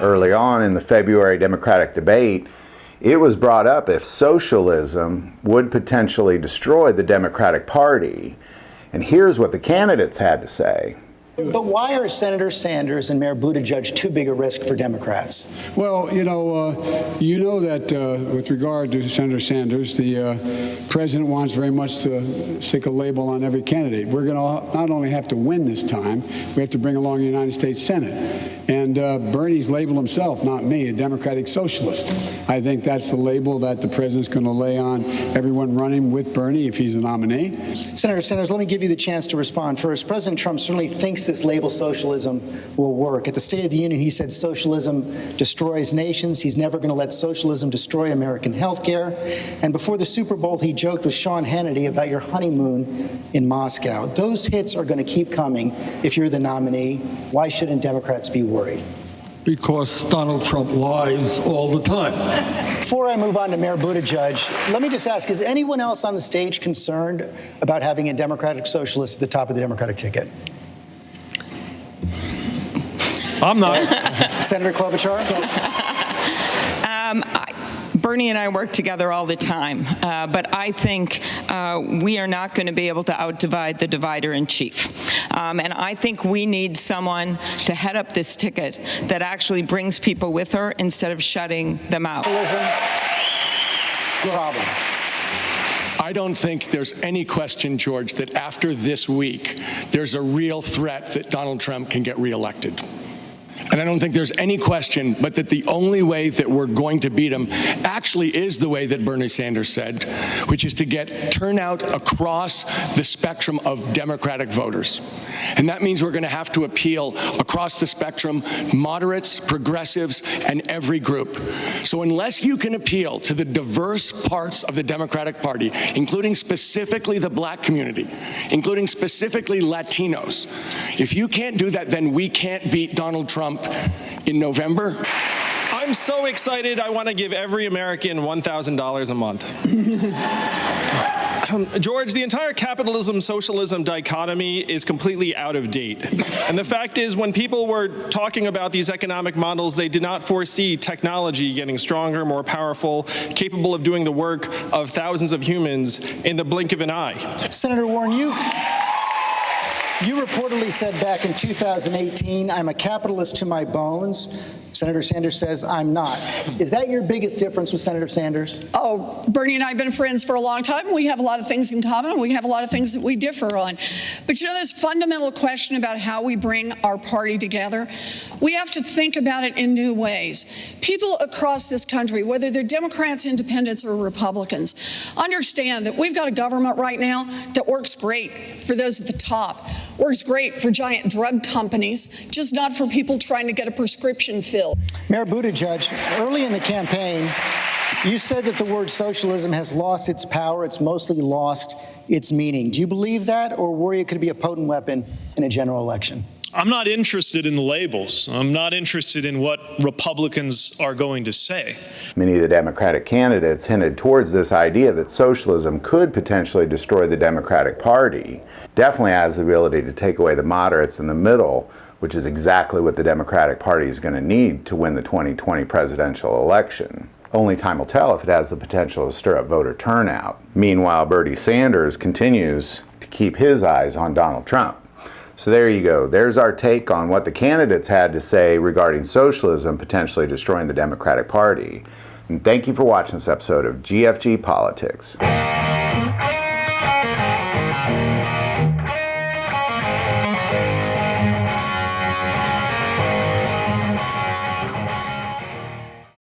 early on in the February Democratic debate, it was brought up if socialism would potentially destroy the Democratic Party. And here's what the candidates had to say. But why are Senator Sanders and Mayor Buda too big a risk for Democrats? Well, you know that with regard to Senator Sanders, the president wants very much to stick a label on every candidate. We're going to not only have to win this time, we have to bring along the United States Senate. And Bernie's labeled himself, not me, a Democratic socialist. I think that's the label that the president's going to lay on everyone running with Bernie if he's a nominee. Senator Sanders, let me give you the chance to respond first. President Trump certainly thinks this label socialism will work. At the State of the Union, he said socialism destroys nations. He's never going to let socialism destroy American health care. And before the Super Bowl, he joked with Sean Hannity about your honeymoon in Moscow. Those hits are going to keep coming if you're the nominee. Why shouldn't Democrats be worried? Because Donald Trump lies all the time. Before I move on to Mayor Buttigieg, let me just ask, is anyone else on the stage concerned about having a Democratic socialist at the top of the Democratic ticket? I'm not. Senator Klobuchar? Bernie and I work together all the time, but I think we are not going to be able to outdivide the divider-in-chief. And I think we need someone to head up this ticket that actually brings people with her instead of shutting them out. Problem. I don't think there's any question, George, that after this week, there's a real threat that Donald Trump can get reelected. And I don't think there's any question but that the only way that we're going to beat him actually is the way that Bernie Sanders said, which is to get turnout across the spectrum of Democratic voters. And that means we're going to have to appeal across the spectrum, moderates, progressives, and every group. So unless you can appeal to the diverse parts of the Democratic Party, including specifically the black community, including specifically Latinos, if you can't do that, then we can't beat Donald Trump in November. I'm so excited, I want to give every American $1,000 a month. George, the entire capitalism-socialism dichotomy is completely out of date. And the fact is, when people were talking about these economic models, they did not foresee technology getting stronger, more powerful, capable of doing the work of thousands of humans in the blink of an eye. Senator Warren, you reportedly said back in 2018, I'm a capitalist to my bones. Senator Sanders says, I'm not. Is that your biggest difference with Senator Sanders? Oh, Bernie and I have been friends for a long time. We have a lot of things in common, and we have a lot of things that we differ on. But you know, this fundamental question about how we bring our party together, we have to think about it in new ways. People across this country, whether they're Democrats, Independents, or Republicans, understand that we've got a government right now that works great for those at the top, works great for giant drug companies, just not for people trying to get a prescription filled. Mayor Buttigieg, early in the campaign, you said that the word socialism has lost its power. It's mostly lost its meaning. Do you believe that, or worry it could be a potent weapon in a general election? I'm not interested in the labels. I'm not interested in what Republicans are going to say. Many of the Democratic candidates hinted towards this idea that socialism could potentially destroy the Democratic Party. Definitely has the ability to take away the moderates in the middle, which is exactly what the Democratic Party is going to need to win the 2020 presidential election. Only time will tell if it has the potential to stir up voter turnout. Meanwhile, Bernie Sanders continues to keep his eyes on Donald Trump. So there you go. There's our take on what the candidates had to say regarding socialism potentially destroying the Democratic Party. And thank you for watching this episode of GFG Politics.